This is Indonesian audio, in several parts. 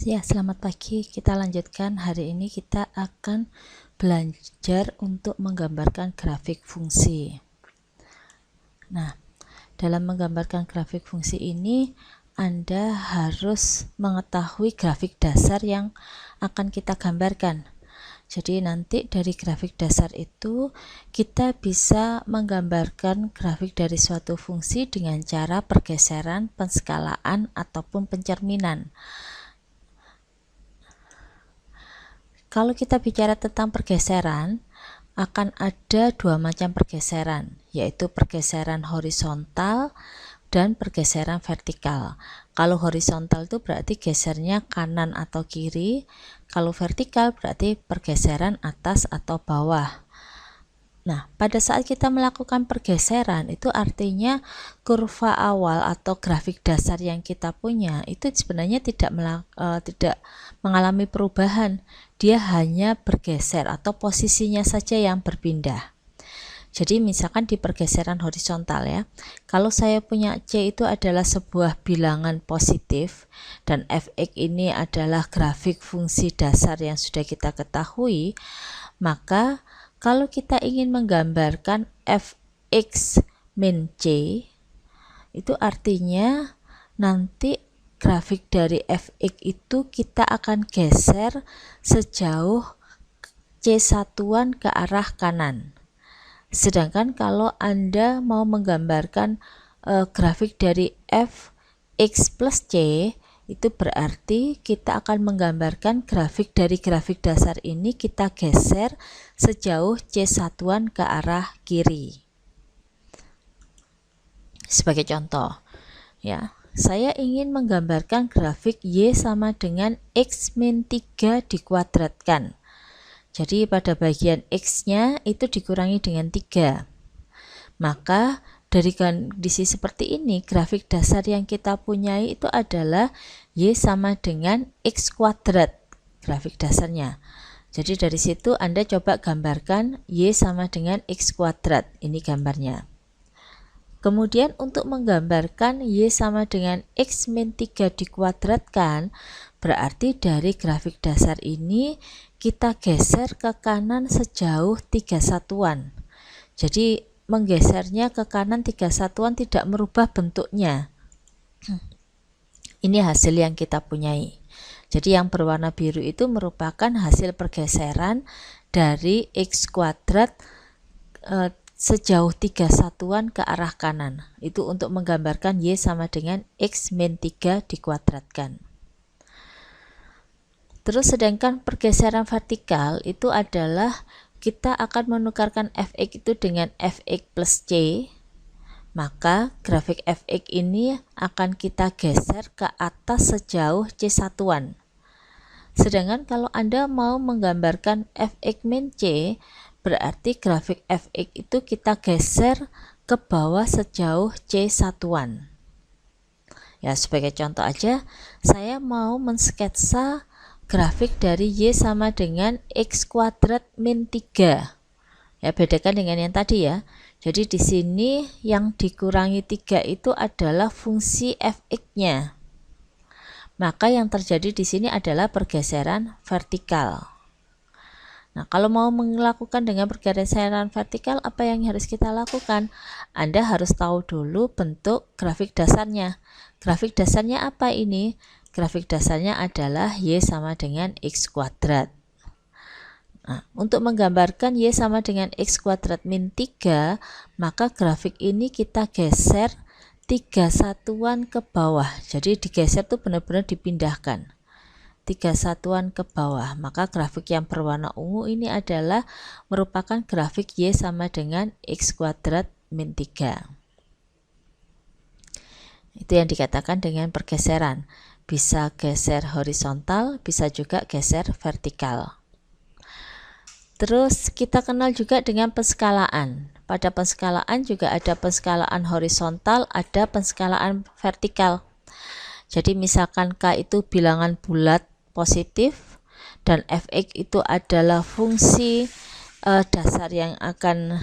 Ya, selamat pagi. Kita lanjutkan. Hari ini kita akan belajar untuk menggambarkan grafik fungsi. Nah, dalam menggambarkan grafik fungsi ini, Anda harus mengetahui grafik dasar yang akan kita gambarkan. Jadi nanti dari grafik dasar itu kita bisa menggambarkan grafik dari suatu fungsi dengan cara pergeseran, penskalaan, ataupun pencerminan. Kalau kita bicara tentang pergeseran, akan ada dua macam pergeseran, yaitu pergeseran horizontal dan pergeseran vertikal. Kalau horizontal itu berarti gesernya kanan atau kiri, kalau vertikal berarti pergeseran atas atau bawah. Nah, pada saat kita melakukan pergeseran, itu artinya kurva awal atau grafik dasar yang kita punya itu sebenarnya tidak mengalami perubahan. Dia hanya bergeser atau posisinya saja yang berpindah. Jadi misalkan di pergeseran horizontal ya, kalau saya punya C itu adalah sebuah bilangan positif dan Fx ini adalah grafik fungsi dasar yang sudah kita ketahui, maka kalau kita ingin menggambarkan Fx min C, itu artinya nanti grafik dari Fx itu kita akan geser sejauh C satuan ke arah kanan. Sedangkan kalau Anda mau menggambarkan grafik dari Fx plus C, itu berarti kita akan menggambarkan grafik dari grafik dasar ini kita geser sejauh C satuan ke arah kiri. Sebagai contoh, ya, saya ingin menggambarkan grafik Y sama dengan X min 3 dikuadratkan. Jadi pada bagian X-nya itu dikurangi dengan 3. Maka dari kondisi seperti ini, grafik dasar yang kita punyai itu adalah Y sama dengan X kuadrat, grafik dasarnya. Jadi dari situ Anda coba gambarkan Y sama dengan X kuadrat, ini gambarnya. Kemudian untuk menggambarkan Y sama dengan X min 3 dikuadratkan, berarti dari grafik dasar ini kita geser ke kanan sejauh 3 satuan. Jadi menggesernya ke kanan 3 satuan tidak merubah bentuknya. Ini hasil yang kita punyai. Jadi yang berwarna biru itu merupakan hasil pergeseran dari X kuadrat sejauh 3 satuan ke arah kanan. Itu untuk menggambarkan Y sama dengan X min 3 dikuadratkan. Terus sedangkan pergeseran vertikal itu adalah kita akan menukarkan Fx itu dengan Fx plus C, maka grafik Fx ini akan kita geser ke atas sejauh C satuan. Sedangkan kalau Anda mau menggambarkan Fx min C, berarti grafik Fx itu kita geser ke bawah sejauh C satuan. Ya, sebagai contoh aja, saya mau mensketsa grafik dari Y sama dengan X kuadrat min 3. Ya, bedakan dengan yang tadi ya. Jadi di sini yang dikurangi 3 itu adalah fungsi Fx-nya. Maka yang terjadi di sini adalah pergeseran vertikal. Nah, kalau mau melakukan dengan pergeseran vertikal, apa yang harus kita lakukan? Anda harus tahu dulu bentuk grafik dasarnya. Grafik dasarnya apa ini? Grafik dasarnya adalah Y sama dengan X kuadrat. Nah, untuk menggambarkan Y sama dengan X kuadrat min 3, maka grafik ini kita geser 3 satuan ke bawah. Jadi digeser tuh benar-benar dipindahkan 3 satuan ke bawah. Maka grafik yang berwarna ungu ini adalah merupakan grafik Y sama dengan X kuadrat min 3. Itu yang dikatakan dengan pergeseran. Bisa geser horizontal, bisa juga geser vertikal. Terus kita kenal juga dengan penskalaan. Pada penskalaan juga ada penskalaan horizontal, ada penskalaan vertikal. Jadi misalkan K itu bilangan bulat positif dan Fx itu adalah fungsi dasar yang akan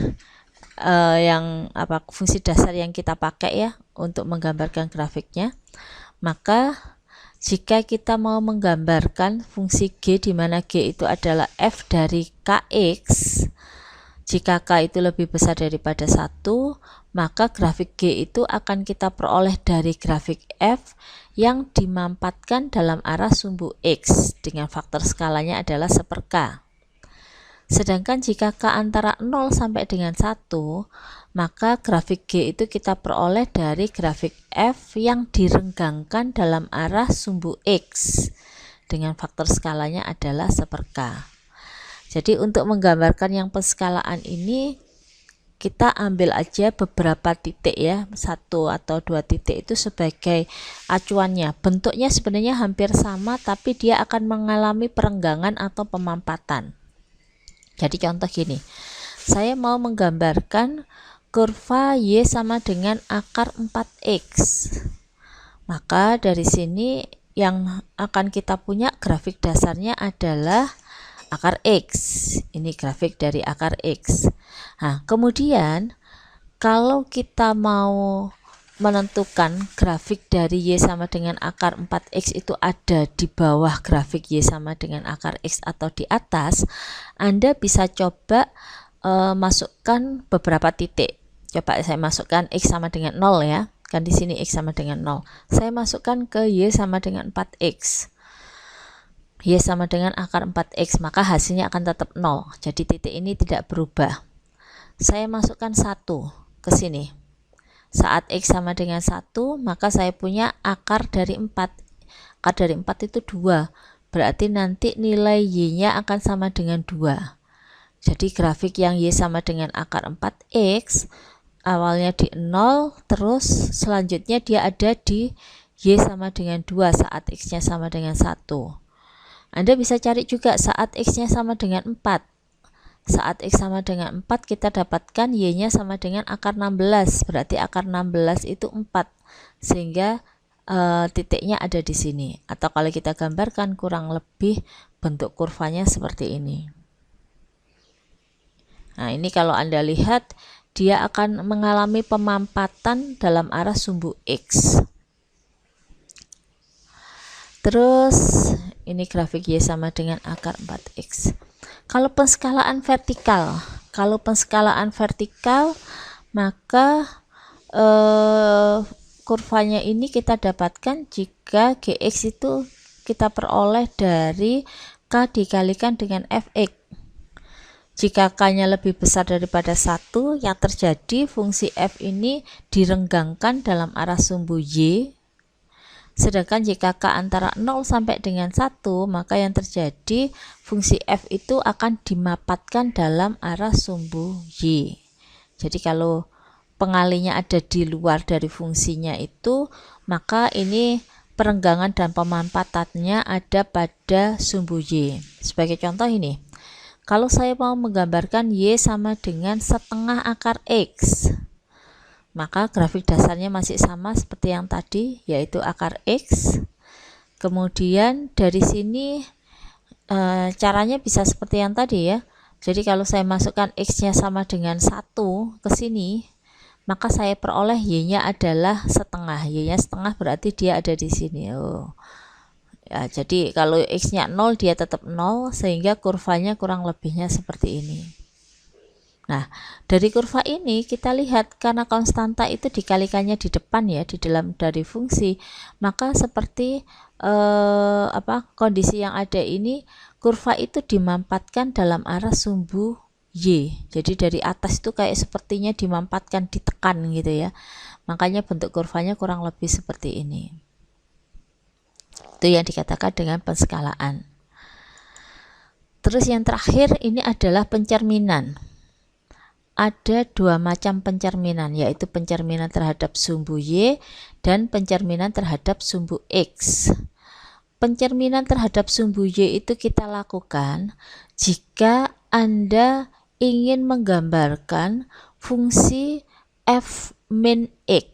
fungsi dasar yang kita pakai ya untuk menggambarkan grafiknya. Maka jika kita mau menggambarkan fungsi G di mana G itu adalah f dari Kx, jika K itu lebih besar daripada 1, maka grafik G itu akan kita peroleh dari grafik f yang dimampatkan dalam arah sumbu X dengan faktor skalanya adalah 1/K. Sedangkan jika K antara 0 sampai dengan 1, maka grafik G itu kita peroleh dari grafik F yang direnggangkan dalam arah sumbu X dengan faktor skalanya adalah 1/K. Jadi untuk menggambarkan yang penskalaan ini, kita ambil aja beberapa titik ya, 1 atau 2 titik itu sebagai acuannya. Bentuknya sebenarnya hampir sama, tapi dia akan mengalami perenggangan atau pemampatan. Jadi contoh gini, saya mau menggambarkan kurva Y sama dengan akar 4X. Maka dari sini yang akan kita punya grafik dasarnya adalah akar X. Ini grafik dari akar X. Nah, kemudian kalau kita mau menentukan grafik dari Y sama dengan akar 4X itu ada di bawah grafik Y sama dengan akar X atau di atas, Anda bisa coba masukkan beberapa titik. Coba saya masukkan X sama dengan 0 ya. Kan di sini X sama dengan 0. Saya masukkan ke Y sama dengan 4X. Y sama dengan akar 4X, maka hasilnya akan tetap 0. Jadi titik ini tidak berubah. Saya masukkan 1 ke sini. Saat X sama dengan 1, maka saya punya akar dari 4. Akar dari 4 itu 2. Berarti nanti nilai Y-nya akan sama dengan 2. Jadi grafik yang Y sama dengan akar 4X, awalnya di 0, terus selanjutnya dia ada di Y sama dengan 2 saat X-nya sama dengan 1. Anda bisa cari juga saat X-nya sama dengan 4. Saat X sama dengan 4 kita dapatkan Y-nya sama dengan akar 16, berarti akar 16 itu 4, sehingga titiknya ada di sini. Atau kalau kita gambarkan kurang lebih bentuk kurvanya seperti ini. Nah, ini kalau Anda lihat dia akan mengalami pemampatan dalam arah sumbu X. Terus ini grafik Y sama dengan akar 4X. Kalau penskalaan vertikal, maka kurvanya ini kita dapatkan jika Gx itu kita peroleh dari K dikalikan dengan Fx. Jika K-nya lebih besar daripada 1, yang terjadi fungsi F ini direnggangkan dalam arah sumbu Y. Sedangkan jika K antara 0 sampai dengan 1, maka yang terjadi fungsi F itu akan dimapatkan dalam arah sumbu Y. Jadi kalau pengalinya ada di luar dari fungsinya itu, maka ini perenggangan dan pemampatannya ada pada sumbu Y. Sebagai contoh ini, kalau saya mau menggambarkan Y sama dengan setengah akar X, maka grafik dasarnya masih sama seperti yang tadi, yaitu akar X. Kemudian dari sini caranya bisa seperti yang tadi ya. Jadi kalau saya masukkan X-nya sama dengan 1 ke sini, maka saya peroleh Y-nya adalah setengah. Y-nya setengah berarti dia ada di sini. Ya, jadi kalau X-nya 0 dia tetap 0, sehingga kurvanya kurang lebihnya seperti ini. Nah, dari kurva ini kita lihat karena konstanta itu dikalikannya di depan ya, di dalam dari fungsi, maka seperti kondisi yang ada ini, kurva itu dimampatkan dalam arah sumbu Y. Jadi dari atas itu kayak sepertinya dimampatkan, ditekan gitu ya. Makanya bentuk kurvanya kurang lebih seperti ini. Itu yang dikatakan dengan penskalaan. Terus yang terakhir ini adalah pencerminan. Ada dua macam pencerminan, yaitu pencerminan terhadap sumbu Y dan pencerminan terhadap sumbu X. Pencerminan terhadap sumbu Y itu kita lakukan jika Anda ingin menggambarkan fungsi f min X.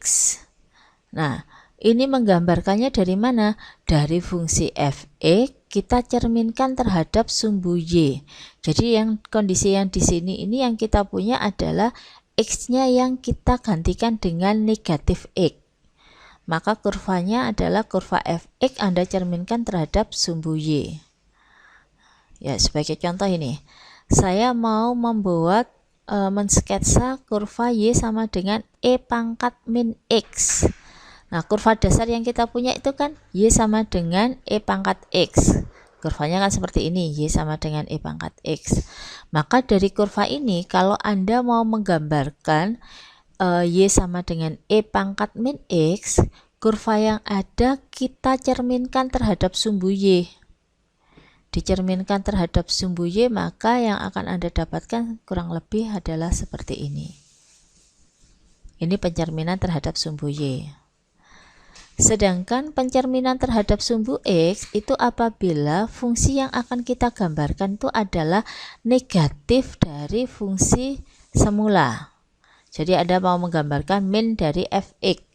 Nah, ini menggambarkannya dari mana? Dari fungsi f(x) kita cerminkan terhadap sumbu Y. Jadi yang kondisi yang di sini ini yang kita punya adalah X-nya yang kita gantikan dengan negatif X. maka kurvanya adalah kurva fx Anda cerminkan terhadap sumbu y. Ya, sebagai contoh ini, saya mau membuat mensketsa kurva y sama dengan e pangkat min x. Nah, kurva dasar yang kita punya itu kan y sama dengan e pangkat x. Kurvanya kan seperti ini, y sama dengan e pangkat x. Maka dari kurva ini, kalau Anda mau menggambarkan y sama dengan e pangkat min x, kurva yang ada kita cerminkan terhadap sumbu y. Dicerminkan terhadap sumbu y, maka yang akan Anda dapatkan kurang lebih adalah seperti ini. Ini pencerminan terhadap sumbu y. Sedangkan pencerminan terhadap sumbu x itu apabila fungsi yang akan kita gambarkan itu adalah negatif dari fungsi semula. Jadi Anda mau menggambarkan min dari fx,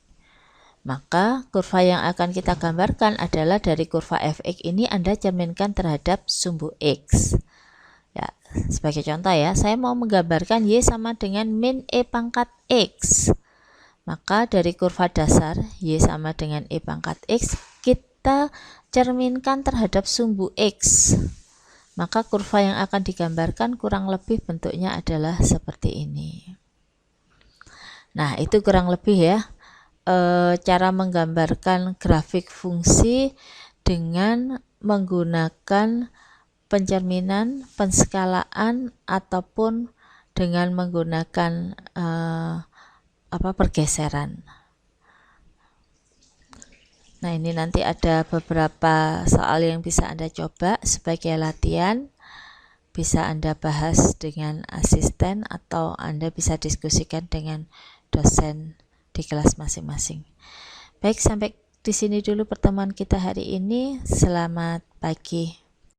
maka kurva yang akan kita gambarkan adalah dari kurva fx ini Anda cerminkan terhadap sumbu x. Ya, sebagai contoh ya, saya mau menggambarkan y sama dengan min e pangkat x. Maka dari kurva dasar y sama dengan e pangkat x kita cerminkan terhadap sumbu x. Maka kurva yang akan digambarkan kurang lebih bentuknya adalah seperti ini. Nah, itu kurang lebih ya cara menggambarkan grafik fungsi dengan menggunakan pencerminan, penskalaan, ataupun dengan menggunakan pergeseran. Nah, ini nanti ada beberapa soal yang bisa Anda coba sebagai latihan. Bisa Anda bahas dengan asisten atau Anda bisa diskusikan dengan dosen di kelas masing-masing. Baik, sampai di sini dulu pertemuan kita hari ini. Selamat pagi.